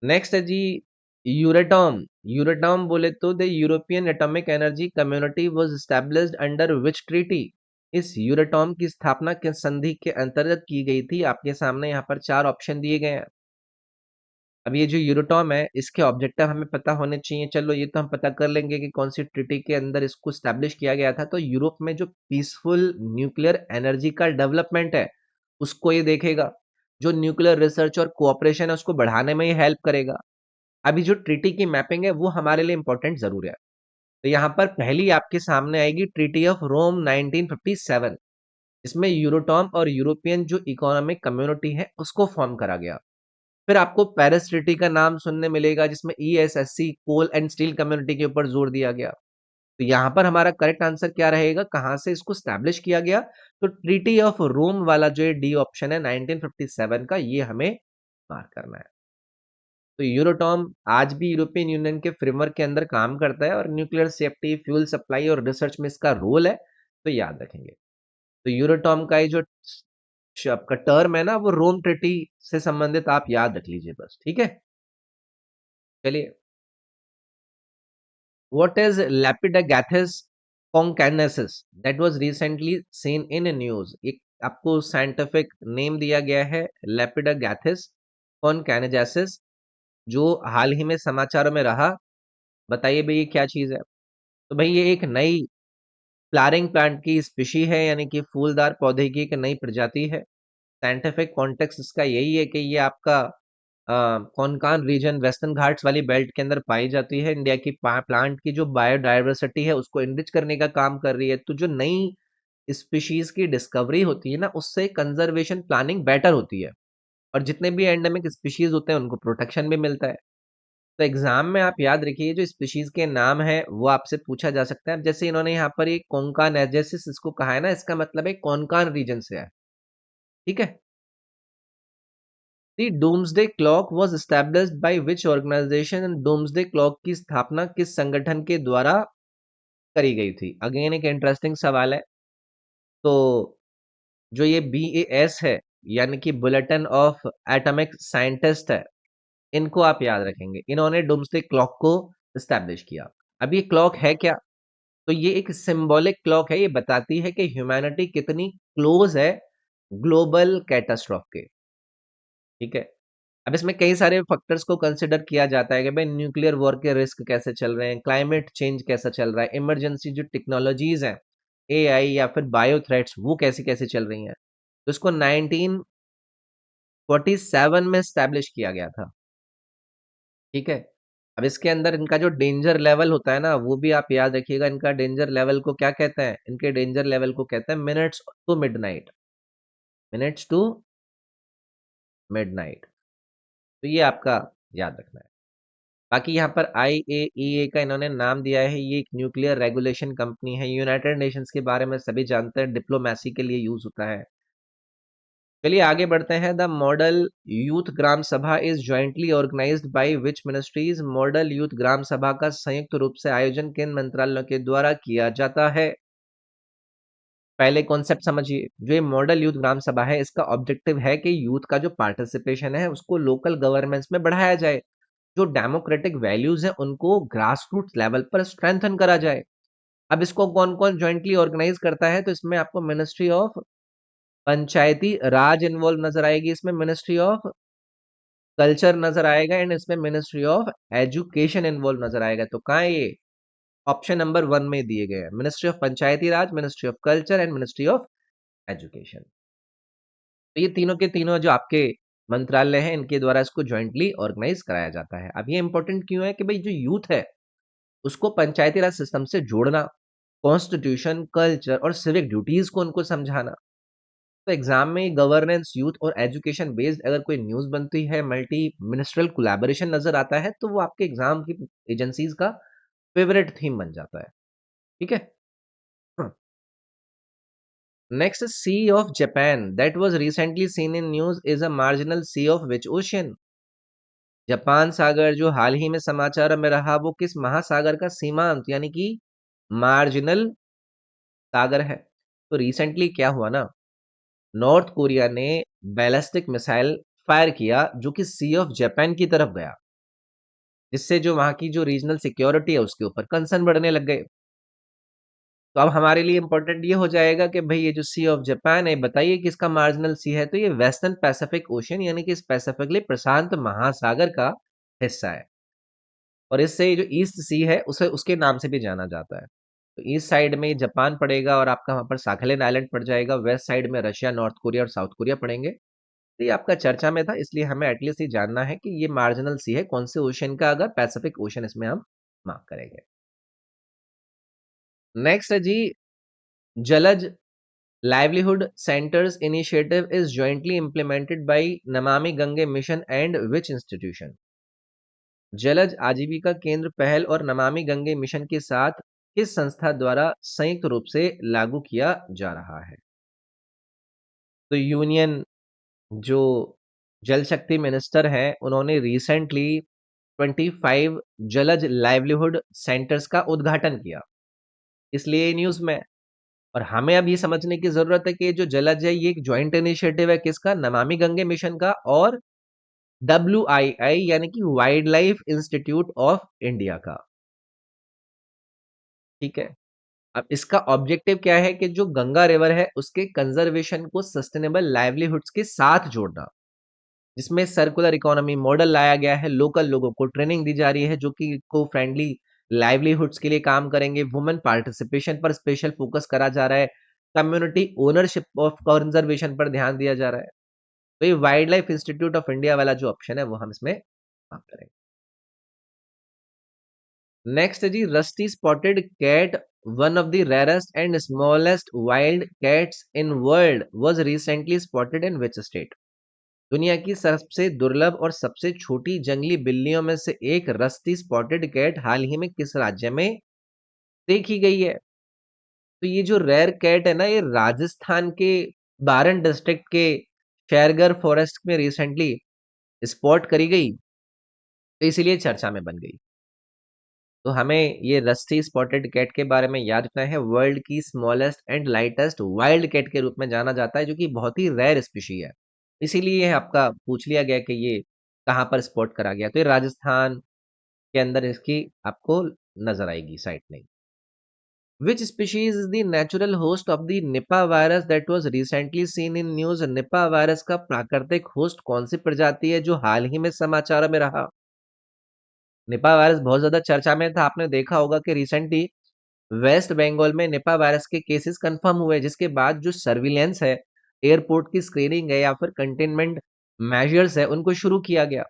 नेक्स्ट है जी यूरेटॉम। यूरेटॉम बोले तो the European atomic energy community was established under which treaty. इस यूरेटॉम की स्थापना किस संधि के अंतर्गत की गई थी? आपके सामने यहाँ पर 4 ऑप्शन दिए गए हैं। अब ये जो यूरोटॉम है, इसके ऑब्जेक्टिव हमें पता होने चाहिए। चलो ये तो हम पता कर लेंगे कि कौन सी ट्रीटी के अंदर इसको स्टैब्लिश किया गया था। तो यूरोप में जो पीसफुल न्यूक्लियर एनर्जी का डेवलपमेंट है, उसको ये देखेगा। जो न्यूक्लियर रिसर्च और कोऑपरेशन है, उसको बढ़ाने में ये हेल्प करेगा। अभी जो ट्रीटी की मैपिंग है, वो हमारे लिए इंपॉर्टेंट जरूर है। तो यहाँ पर पहली आपके सामने आएगी ट्रीटी ऑफ रोम 1957। इसमें यूरोटॉम और यूरोपियन जो इकोनॉमिक कम्युनिटी है, उसको फॉर्म करा गया। फिर आपको पेरिस ट्रीटी का नाम सुनने मिलेगा, जिसमें ईएसएससी कोल एंड स्टील कम्युनिटी के ऊपर जोर दिया गया। तो यहाँ पर हमारा करेक्ट आंसर क्या रहेगा, कहां से इसको स्टैब्लिश किया गया? तो ट्रीटी ऑफ रोम वाला जो डी ऑप्शन है 1957 का, ये हमें मार्क करना है। तो यूरोटॉम आज भी यूरोपियन यूनियन के फ्रेमवर्क के अंदर काम करता है और न्यूक्लियर सेफ्टी, फ्यूल सप्लाई और रिसर्च में इसका रोल है, तो याद रखेंगे। तो यूरोटॉम का ये जो आपका टर्म है ना, वो रोम ट्रीटी से संबंधित आप याद रख लीजिए बस, ठीक है। चलिए, what is Lapidogyathis concanesis that was recently seen in a news? एक आपको साइंटिफिक नेम दिया गया है Lapidogyathis concanesis, जो हाल ही में समाचारों में रहा। बताइए भाई ये क्या चीज है? तो भाई ये एक नई फ्लावरिंग प्लांट की स्पीशी है, यानी कि फूलदार पौधे की एक नई प्रजाति है। साइंटिफिक कॉन्टेक्स्ट इसका यही है कि ये आपका कोनकान रीजन, वेस्टर्न घाट्स वाली बेल्ट के अंदर पाई जाती है। इंडिया की प्लांट की जो बायोडायवर्सिटी है, उसको इनरिच करने का काम कर रही है। तो जो नई स्पीशीज की डिस्कवरी होती है ना, उससे कंजर्वेशन प्लानिंग बेटर होती है, और जितने भी एंडेमिक स्पीशीज होते हैं उनको प्रोटेक्शन भी मिलता है। तो एग्जाम में आप याद रखिए, जो स्पीशीज के नाम है वो आपसे पूछा जा सकता है। जैसे इन्होंने यहाँ पर ये कोंकान एजेसिस इसको कहा है ना, इसका मतलब है कोनकान रीजन से है, ठीक है। The Doomsday Clock was established by which organization, and Doomsday Clock की स्थापना किस संगठन के द्वारा करी गई थी? अगेन एक इंटरेस्टिंग सवाल है। तो जो ये BAS है, यानी कि बुलेटिन ऑफ एटॉमिक साइंटिस्ट है, इनको आप याद रखेंगे। इन्होंने डूम्सडे क्लॉक को स्टैब्लिश किया। अब ये क्लॉक है क्या? तो ये एक सिंबॉलिक क्लॉक है। ये बताती है कि ह्यूमैनिटी कितनी क्लोज है ग्लोबल कैटास्ट्रॉफ के, ठीक है। अब इसमें कई सारे फैक्टर्स को कंसिडर किया जाता है कि भाई न्यूक्लियर वॉर के रिस्क कैसे चल रहे हैं, क्लाइमेट चेंज कैसा चल रहा है, इमरजेंसी जो टेक्नोलॉजीज हैं, AI या फिर बायो थ्रेट्स, वो कैसी कैसी चल रही हैं। तो इसको 1947 में स्टैब्लिश किया गया था, ठीक है। अब इसके अंदर इनका जो डेंजर लेवल होता है ना, वो भी आप याद रखिएगा। इनका डेंजर लेवल को क्या कहते हैं? इनके डेंजर लेवल को कहते हैं minutes to midnight, minutes to midnight. तो ये आपका याद रखना है। बाकी यहाँ पर IAEA का इन्होंने नाम दिया है। ये एक न्यूक्लियर रेगुलेशन कंपनी है, यूनाइटेड नेशंस के बारे में सभी जानते हैं, डिप्लोमेसी के लिए यूज होता है। चलिए आगे बढ़ते हैं। The model youth Gram Sabha is jointly organised by which ministries? Model youth Gram Sabha का संयुक्त रूप से आयोजन किन मंत्रालयों के द्वारा किया जाता है? पहले कॉन्सेप्ट समझिए। जो ये मॉडल यूथ ग्राम सभा है, इसका ऑब्जेक्टिव है कि यूथ का जो पार्टिसिपेशन है, उसको लोकल गवर्नमेंट्स में बढ़ाया जाए। जो डेमोक्रेटिक वैल्यूज हैं, उनको ग्रास रूट लेवल पर स्ट्रेंथन करा जाए। अब इसको कौन कौन ज्वाइंटली ऑर्गेनाइज करता है? तो इसमें आपको ministry of Panchayati Raj involve नजर आएगी, इसमें मिनिस्ट्री ऑफ कल्चर नजर आएगा, एंड इसमें मिनिस्ट्री ऑफ एजुकेशन इन्वॉल्व नजर आएगा। तो कहाँ है ये? ऑप्शन नंबर 1 में दिए गए हैं, ministry of Panchayati Raj, ministry of culture and ministry of education. तो ये तीनों के तीनों जो आपके मंत्रालय हैं, इनके द्वारा इसको ज्वाइंटली ऑर्गेनाइज कराया जाता है। अब ये इंपॉर्टेंट क्यों है कि भाई जो यूथ है, उसको पंचायती राज सिस्टम से जोड़ना, कॉन्स्टिट्यूशन, कल्चर और सिविक ड्यूटीज को उनको समझाना। तो एग्जाम में गवर्नेंस, यूथ और एजुकेशन बेस्ड अगर कोई न्यूज बनती है, मल्टी मिनिस्ट्रियल कोलैबोरेशन नजर आता है, तो वो आपके एग्जाम की एजेंसीज का फेवरेट थीम बन जाता है, ठीक है। Next, sea of Japan that was recently seen in news is a marginal sea of which ocean? Japan सागर जो हाल ही में समाचार में रहा, वो किस महासागर का सीमांत यानी कि मार्जिनल सागर है? तो रिसेंटली क्या हुआ ना, नॉर्थ कोरिया ने बैलिस्टिक मिसाइल फायर किया, जो कि सी ऑफ जापान की तरफ गया, जिससे जो वहां की जो रीजनल सिक्योरिटी है, उसके ऊपर कंसर्न बढ़ने लग गए। तो अब हमारे लिए इंपॉर्टेंट ये हो जाएगा कि भाई ये जो सी ऑफ जापान है, बताइए कि इसका मार्जिनल सी है, तो ये वेस्टर्न पैसिफिक ओशन यानी कि स्पेसिफिकली प्रशांत महासागर का हिस्सा है। और इससे जो ईस्ट सी है उसे उसके नाम से भी जाना जाता है। तो ईस्ट साइड में जापान पड़ेगा और आपका वहां पर साखलिन आइलैंड पड़ जाएगा, वेस्ट साइड में रशिया, नॉर्थ कोरिया और साउथ कोरिया पड़ेंगे। तो ये आपका चर्चा में था, इसलिए हमें एटलीस्ट ये जानना है कि ये मार्जिनल सी है कौन से ओशन का, अगर पैसिफिक ओशन इसमें हम मार्क करेंगे। नेक्स्ट है जी, जलज livelihood centers initiative is jointly implemented by Namami Gange mission and which institution? जलज आजीविका केंद्र पहल और नमामि गंगे मिशन के साथ किस संस्था द्वारा संयुक्त रूप से लागू किया जा रहा है? तो यूनियन जो जल शक्ति मिनिस्टर हैं, उन्होंने रिसेंटली 25 जलज लाइवलीहुड सेंटर्स का उद्घाटन किया, इसलिए न्यूज में। और हमें अब ये समझने की जरूरत है कि ये जो जलज है, ये एक ज्वाइंट इनिशिएटिव है किसका? नमामि गंगे मिशन का और WII यानी कि wild life institute of India का। ठीक है, अब इसका ऑब्जेक्टिव क्या है कि जो गंगा रिवर है उसके कंजर्वेशन को सस्टेनेबल लाइवलीहुड्स के साथ जोड़ना, जिसमें सर्कुलर इकोनॉमी मॉडल लाया गया है, लोकल लोगों को ट्रेनिंग दी जा रही है जो कि इको फ्रेंडली लाइवलीहुड्स के लिए काम करेंगे, वुमेन पार्टिसिपेशन पर स्पेशल फोकस करा जा रहा है, कम्युनिटी ओनरशिप ऑफ कंजर्वेशन पर ध्यान दिया जा रहा है। तो ये wild life institute of India वाला जो ऑप्शन है वो हम इसमें काम करेंगे। नेक्स्ट है जी, rusty spotted cat, one of the rarest and smallest wild cats in world, was recently spotted in which state? दुनिया की सबसे दुर्लभ और सबसे छोटी जंगली बिल्लियों में से एक रस्टी स्पॉटेड कैट हाल ही में किस राज्य में देखी गई है? तो ये जो रेयर कैट है ना, ये राजस्थान के बारन डिस्ट्रिक्ट के शेरगर फॉरेस्ट में रिसेंटली स्पॉट करी गई, तो इसीलिए चर्चा में बन गई। तो हमें ये रस्टी स्पॉटेड कैट के बारे में याद रखना है, वर्ल्ड की smallest and lightest wild cat के रूप में जाना जाता है, जो कि बहुत ही रेयर स्पीशी है। इसीलिए ये आपका पूछ लिया गया कि ये कहाँ पर स्पॉट करा गया, तो ये राजस्थान के अंदर इसकी आपको नजर आएगी साइट नहीं। Which species is the natural host of the Nipah virus that was recently seen in news? Nipah virus का प्राकृतिक होस्ट कौन सी प्रजाति है जो हाल ही में समाचारों में रहा? निपा वायरस बहुत ज्यादा चर्चा में था, आपने देखा होगा कि रिसेंटली वेस्ट बंगाल में निपा वायरस के केसेस कंफर्म हुए, जिसके बाद जो सर्विलेंस है, एयरपोर्ट की स्क्रीनिंग है या फिर कंटेनमेंट मेजर्स है, उनको शुरू किया गया।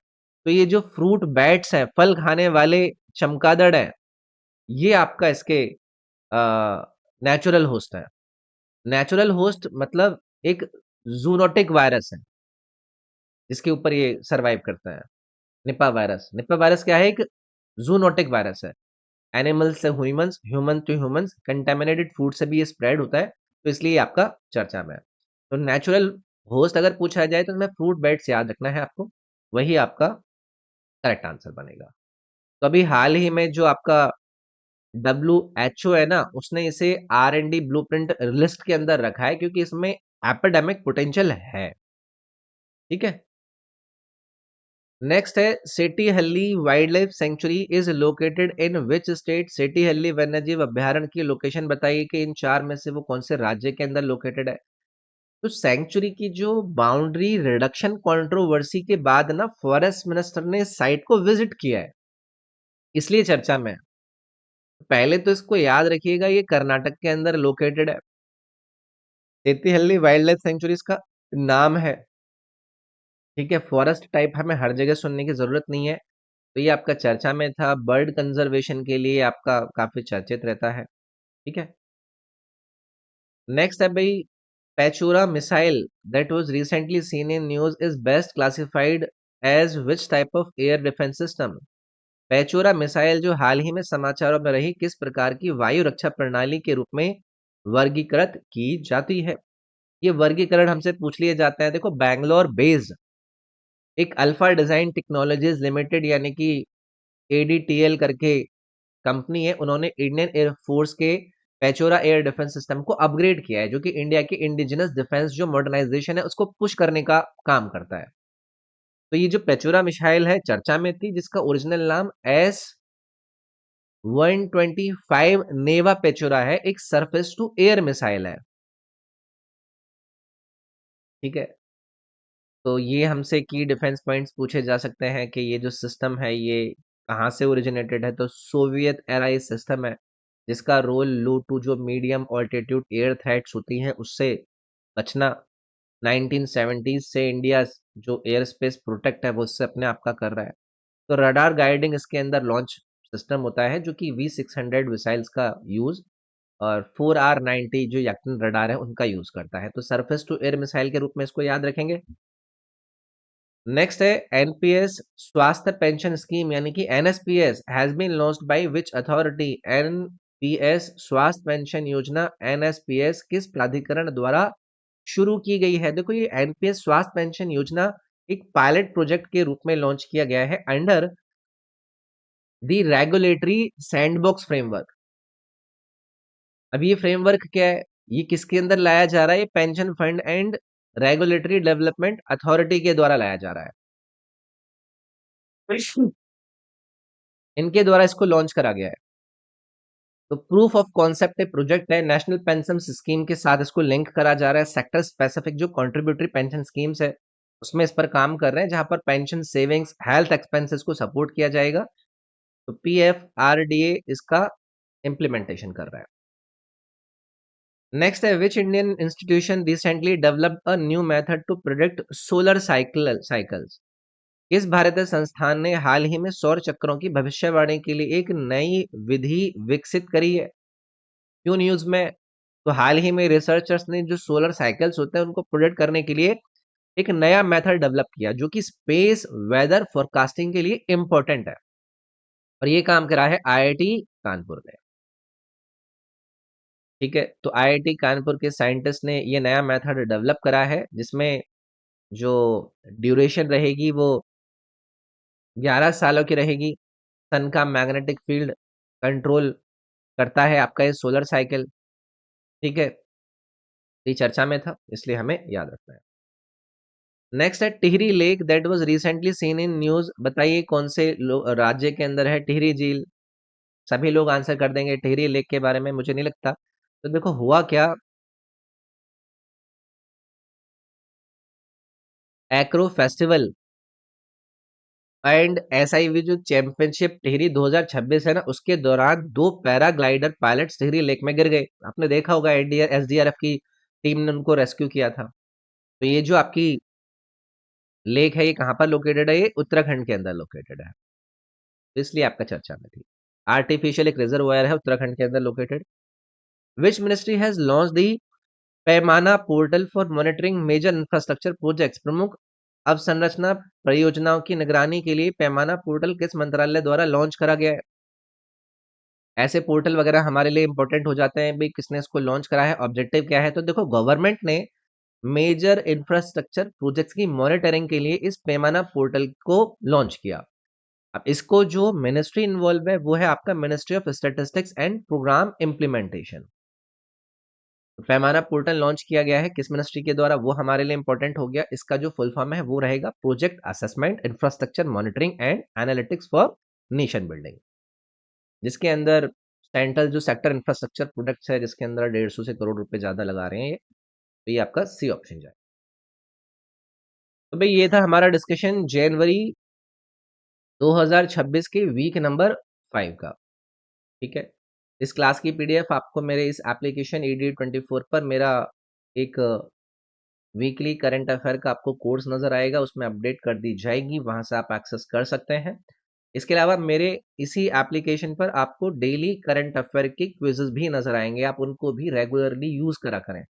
तो ये जो फ्रूट बैट्स हैं, फल खाने वाले चमगादड़ हैं, ये आपका इसके नेचुरल होस्ट है। नेचुरल होस्ट मतलब एक जूनोटिक वायरस है जिसके ऊपर ये सरवाइव करता है। निपा वायरस, निपा वायरस क्या है? एक जूनोटिक वायरस है, एनिमल्स से humans, human to humans, contaminated food से भी ये स्प्रेड होता है, तो इसलिए आपका चर्चा में है। तो नेचुरल होस्ट अगर पूछा जाए तो मैं फ्रूट बैट्स याद रखना है आपको, वही आपका करेक्ट आंसर बनेगा। तो अभी हाल ही में जो आपका WHO है ना, उसने इसे R&D ब्लूप्रिंट लिस्ट के अंदर रखा है क्योंकि इसमें एपिडेमिक पोटेंशियल है। ठीक है, नेक्स्ट है, Sethihalli wild life sanctuary is located in which state? Sethihalli वन्यजीव अभ्यारण्य की लोकेशन बताइए कि इन चार में से वो कौन से राज्य के अंदर लोकेटेड है? तो सेंचुरी की जो बाउंड्री रिडक्शन कंट्रोवर्सी के बाद ना, फॉरेस्ट मिनिस्टर ने साइट को विजिट किया है, इसलिए चर्चा में है। पहले तो इसको याद रखिएगा, ये कर्नाटक के अंदर लोकेटेड है। सेठीहल्ली वाइल्ड लाइफ सेंचुरी इसका नाम है। ठीक है, फॉरेस्ट टाइप हमें हर जगह सुनने की जरूरत नहीं है। तो ये आपका चर्चा में था, बर्ड कंजर्वेशन के लिए आपका काफी चर्चित रहता है। ठीक है, नेक्स्ट है भाई, Pechora missile that was recently seen in news is best classified as which type of air defence system? Pechora missile जो हाल ही में समाचारों में रही, किस प्रकार की वायु रक्षा प्रणाली के रूप में वर्गीकृत की जाती है? ये वर्गीकरण हमसे पूछ लिए जाते हैं। देखो, बैंगलोर बेस्ड एक अल्फा डिजाइन टेक्नोलॉजीज लिमिटेड यानी कि ADTL करके कंपनी है, उन्होंने इंडियन एयरफोर्स के पेचोरा एयर डिफेंस सिस्टम को अपग्रेड किया है, जो कि इंडिया के इंडिजिनस डिफेंस जो मॉडर्नाइजेशन है उसको पुश करने का काम करता है। तो ये जो पेचोरा मिसाइल है चर्चा में थी, जिसका ओरिजिनल नाम 125 नेवा पेचोरा है, एक सरफेस टू एयर मिसाइल है। ठीक है, तो ये हमसे की डिफेंस पॉइंट्स पूछे जा सकते हैं कि ये जो सिस्टम है ये कहाँ से ओरिजिनेटेड है, तो सोवियत एरा ये सिस्टम है जिसका रोल लो टू जो मीडियम ऑल्टीट्यूड एयर थ्रेट्स होती हैं उससे बचना। 1970s से इंडिया जो एयर स्पेस प्रोटेक्ट है वो उससे अपने आप का कर रहा है। तो रडार गाइडिंग इसके अंदर लॉन्च सिस्टम होता है जो कि V600 मिसाइल्स का यूज और 4R90 जो यक्टन रडार है उनका यूज करता है। तो सरफेस टू एयर मिसाइल के रूप में इसको याद रखेंगे। नेक्स्ट है एनपीएस स्वास्थ्य पेंशन स्कीम यानी कि NSPS has been launched by which authority. NPS स्वास्थ्य पेंशन योजना एनएसपीएस किस प्राधिकरण द्वारा शुरू की गई है? देखो ये एनपीएस स्वास्थ्य पेंशन योजना एक पायलट प्रोजेक्ट के रूप में लॉन्च किया गया है under the regulatory sandbox framework. अब ये फ्रेमवर्क क्या है? ये किसके अंदर लाया जा रहा है? ये pension fund and regulatory development authority के द्वारा लाया जा रहा है। इनके द्वारा इसको लॉन्च करा गया है। तो प्रूफ ऑफ कॉन्सेप्ट एक प्रोजेक्ट है, नेशनल पेंशन स्कीम के साथ इसको लिंक करा जा रहा है। सेक्टर स्पेसिफिक जो कंट्रीब्यूटरी पेंशन स्कीम्स है उसमें इस पर काम कर रहे हैं, जहां पर पेंशन सेविंग्स हेल्थ एक्सपेंसेस को सपोर्ट किया जाएगा। तो पीएफआरडीए इसका इम्प्लीमेंटेशन कर रहा है। नेक्स्ट है which Indian institution recently developed a new method to predict solar cycles. किस भारतीय संस्थान ने हाल ही में सौर चक्रों की भविष्यवाणी के लिए एक नई विधि विकसित करी है? क्यों न्यूज में? तो हाल ही में रिसर्चर्स ने जो सोलर साइकिल्स होते हैं उनको प्रोडिक्ट करने के लिए एक नया मेथड डेवलप किया जो कि स्पेस वेदर फोरकास्टिंग के लिए इंपॉर्टेंट है, और ये काम करा है आईआईटी कानपुर ने। ठीक है, तो आईआईटी कानपुर के साइंटिस्ट ने ये नया मेथड डेवलप करा है जिसमें जो ड्यूरेशन रहेगी वो 11 सालों की रहेगी। सन का मैग्नेटिक फील्ड कंट्रोल करता है आपका ये सोलर साइकिल। ठीक है, ये चर्चा में था इसलिए हमें याद रखना है। नेक्स्ट है Tehri lake that was recently seen in news. बताइए कौन से राज्य के अंदर है टिहरी झील? सभी लोग आंसर कर देंगे टिहरी लेक के बारे में, मुझे नहीं लगता। तो देखो हुआ क्या, एक्रो फेस्टिवल एंड एसआईवी जो चैंपियनशिप टिहरी 2026 है ना, उसके दौरान दो पैराग्लाइडर पायलट्स टिहरी लेक में गिर गए। आपने देखा होगा एसडीआरएफ की टीम ने उनको रेस्क्यू किया था। तो ये जो आपकी लेक है ये कहाँ पर लोकेटेड है? ये उत्तराखंड के अंदर लोकेटेड है, तो इसलिए आपका चर्चा में थी। आर्टिफिशियल एक रिजर्वायर है उत्तराखंड के अंदर located. Which ministry has launch the Paimana portal for monitoring major infrastructure projects. प्रमुख अवसंरचना परियोजनाओं की निगरानी के लिए पैमाना पोर्टल किस मंत्रालय द्वारा लॉन्च करा गया है? ऐसे पोर्टल वगैरह हमारे लिए इंपॉर्टेंट हो जाते हैं, भाई किसने इसको लॉन्च करा है, ऑब्जेक्टिव क्या है। तो देखो गवर्नमेंट ने मेजर इंफ्रास्ट्रक्चर प्रोजेक्ट्स की मॉनिटरिंग के लिए इस पैमाना पोर्टल को लॉन्च किया। अब इसको जो मिनिस्ट्री इन्वॉल्व है वो है आपका ministry of statistics and programme implementation. पैमाना पोर्टल लॉन्च किया गया है किस मिनिस्ट्री के द्वारा, वो हमारे लिए इंपॉर्टेंट हो गया। इसका जो फुल फॉर्म है वो रहेगा project assessment infrastructure monitoring and analytics for nation building, जिसके अंदर सेंट्रल जो सेक्टर इंफ्रास्ट्रक्चर प्रोडक्ट्स है जिसके अंदर 150 से करोड़ रुपए ज्यादा लगा रहे हैं ये। तो ये आपका सी ऑप्शन जाए। तो भाई ये था हमारा डिस्कशन जनवरी 2026 के वीक नंबर 5 का। ठीक है, इस क्लास की पीडीएफ आपको मेरे इस एप्लीकेशन ED24 पर मेरा एक वीकली करंट अफेयर का आपको कोर्स नजर आएगा, उसमें अपडेट कर दी जाएगी, वहां से आप एक्सेस कर सकते हैं। इसके अलावा मेरे इसी एप्लीकेशन पर आपको डेली करंट अफेयर के क्विजेस भी नजर आएंगे, आप उनको भी रेगुलरली यूज करा करें।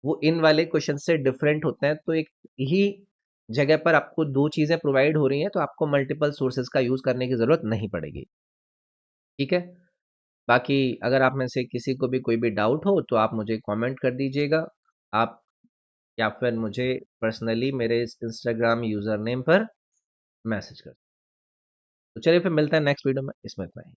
वो इन वाले क्वेश्चन से डिफरेंट होते हैं, तो एक ही जगह पर आपको दो चीजें प्रोवाइड हो रही हैं तो आपको मल्टीपल सोर्सेज का यूज करने की जरूरत नहीं पड़ेगी। ठीक है, बाकी अगर आप में से किसी को भी कोई भी डाउट हो तो आप मुझे कमेंट कर दीजिएगा, आप या फिर मुझे पर्सनली मेरे इस इंस्टाग्राम यूजर नेम पर मैसेज कर। तो चलिए फिर मिलते हैं नेक्स्ट वीडियो में, इसमें इतना ही।